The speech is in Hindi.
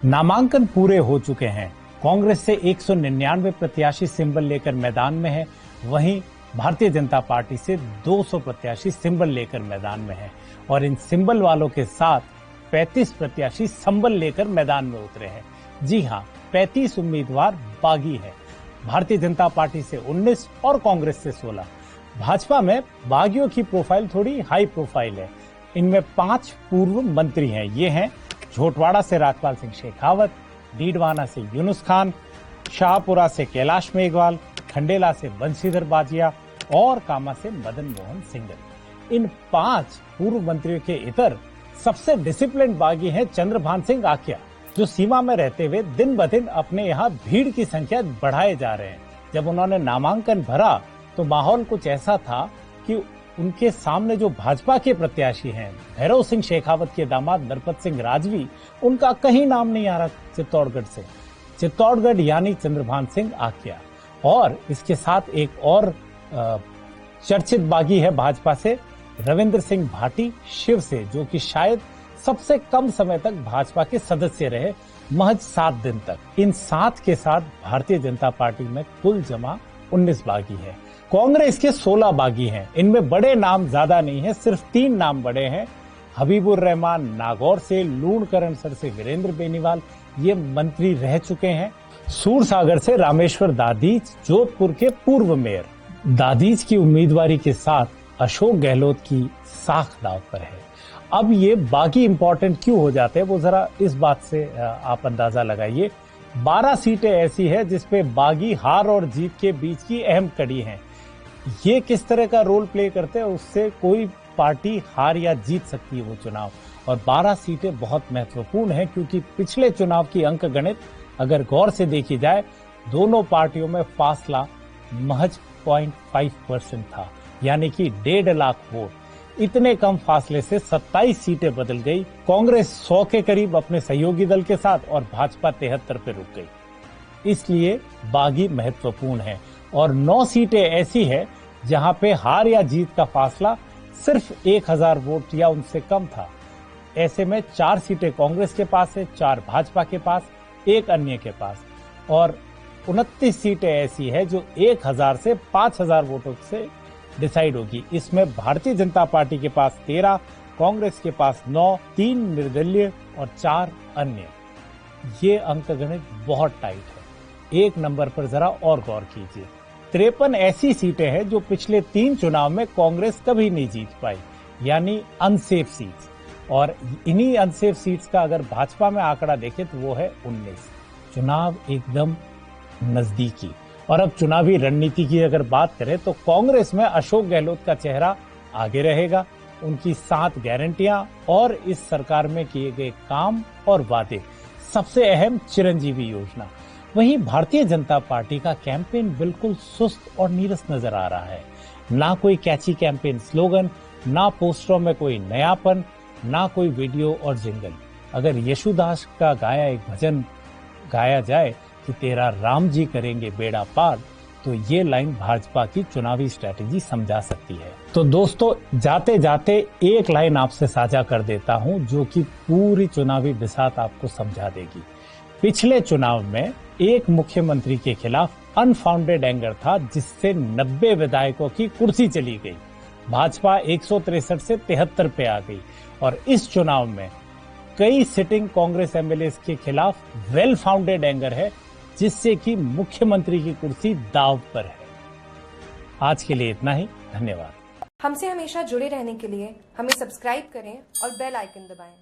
नामांकन पूरे हो चुके हैं। कांग्रेस से 199 प्रत्याशी सिंबल लेकर मैदान में है, वहीं भारतीय जनता पार्टी से 200 प्रत्याशी सिंबल लेकर मैदान में है और इन सिंबल वालों के साथ 35 प्रत्याशी संबल लेकर मैदान में उतरे हैं। जी हां, 35 उम्मीदवार बागी हैं। भारतीय जनता पार्टी से 19 और कांग्रेस से 16। भाजपा में बागियों की प्रोफाइल थोड़ी हाई प्रोफाइल है। इनमें 5 पूर्व मंत्री हैं। ये हैं झोटवाड़ा से राजपाल सिंह शेखावत, डीडवाना से यूनुस खान, शाहपुरा से कैलाश मेघवाल, खंडेला से बंशीधर बाजिया और कामा से मदन मोहन सिंघल। इन 5 पूर्व मंत्रियों के इतर सबसे डिसिप्लिन बागी हैं चंद्रभान सिंह आकिया, जो सीमा में रहते हुए दिन ब दिन अपने यहाँ भीड़ की संख्या बढ़ाए जा रहे हैं। जब उन्होंने नामांकन भरा तो माहौल कुछ ऐसा था कि उनके सामने जो भाजपा के प्रत्याशी हैं, भैरव सिंह शेखावत के दामाद नरपत सिंह राजवी, उनका कहीं नाम नहीं आ रहा चित्तौड़गढ़ से। चित्तौड़गढ़ यानी चंद्रभान सिंह आकिया। और इसके साथ एक और चर्चित बागी है भाजपा से, रविंद्र सिंह भाटी शिव से, जो कि शायद सबसे कम समय तक भाजपा के सदस्य रहे, महज 7 दिन तक। इन 7 के साथ भारतीय जनता पार्टी में कुल जमा 19 बागी है। कांग्रेस के 16 बागी हैं। इनमें बड़े नाम ज्यादा नहीं है, सिर्फ 3 नाम बड़े हैं। हबीबुर रहमान नागौर से, लूणकरणसर से वीरेंद्र बेनीवाल, ये मंत्री रह चुके हैं। सूरसागर से रामेश्वर दादीज, जोधपुर के पूर्व मेयर। दादीज की उम्मीदवारी के साथ अशोक गहलोत की साख दांव पर है। अब ये बागी इंपॉर्टेंट क्यों हो जाते हैं, वो जरा इस बात से आप अंदाजा लगाइए। 12 सीटें ऐसी है जिसपे बागी हार और जीत के बीच की अहम कड़ी है। ये किस तरह का रोल प्ले करते हैं, उससे कोई पार्टी हार या जीत सकती है वो चुनाव। और 12 सीटें बहुत महत्वपूर्ण है क्योंकि पिछले चुनाव की अंक गणित अगर गौर से देखी जाए, दोनों पार्टियों में फासला महज 0.5% था, यानी कि 1.5 लाख वोट। इतने कम फासले से 27 सीटें बदल गई। कांग्रेस 100 के करीब अपने सहयोगी दल के साथ और भाजपा 73 पे रुक गई। इसलिए बागी महत्वपूर्ण है। और 9 सीटें ऐसी है जहां पे हार या जीत का फासला सिर्फ 1000 वोट या उनसे कम था। ऐसे में 4 सीटें कांग्रेस के पास है, 4 भाजपा के पास, 1 अन्य के पास। और 29 सीटें ऐसी है जो 1000 से 5000 वोटों से डिसाइड होगी। इसमें भारतीय जनता पार्टी के पास 13, कांग्रेस के पास 9, 3 निर्दलीय और 4 अन्य। ये अंक गणित बहुत टाइट है। 1 नंबर पर जरा और गौर कीजिए। 53 ऐसी सीटें हैं जो पिछले 3 चुनाव में कांग्रेस कभी नहीं जीत पाई, यानी अनसेफ सीट्स। और इन्हीं अनसेफ सीट्स का अगर भाजपा में आंकड़ा देखें तो वो है 19। चुनाव एकदम नजदीकी। और अब चुनावी रणनीति की अगर बात करें तो कांग्रेस में अशोक गहलोत का चेहरा आगे रहेगा। उनकी 7 गारंटियां और इस सरकार में किए गए काम और वादे, सबसे अहम चिरंजीवी योजना। वहीं भारतीय जनता पार्टी का कैंपेन बिल्कुल सुस्त और नीरस नजर आ रहा है। ना कोई कैची कैंपेन स्लोगन, ना पोस्टरों में कोई नयापन, ना कोई वीडियो और जिंगल। अगर यशुदास का गाया एक भजन गाया जाए कि तेरा राम जी करेंगे बेड़ा पार, तो ये लाइन भाजपा की चुनावी स्ट्रेटेजी समझा सकती है। तो दोस्तों, जाते जाते एक लाइन आपसे साझा कर देता हूं जो कि पूरी चुनावी बिसात आपको समझा देगी। पिछले चुनाव में एक मुख्यमंत्री के खिलाफ अनफाउंडेड एंगर था, जिससे 90 विधायकों की कुर्सी चली गई। भाजपा 163 से 73 पे आ गई। और इस चुनाव में कई सिटिंग कांग्रेस एमएलए के खिलाफ वेल फाउंडेड एंगर है, जिससे कि मुख्यमंत्री की कुर्सी दांव पर है। आज के लिए इतना ही। धन्यवाद। हमसे हमेशा जुड़े रहने के लिए हमें सब्सक्राइब करें और बेल आइकन दबाएं।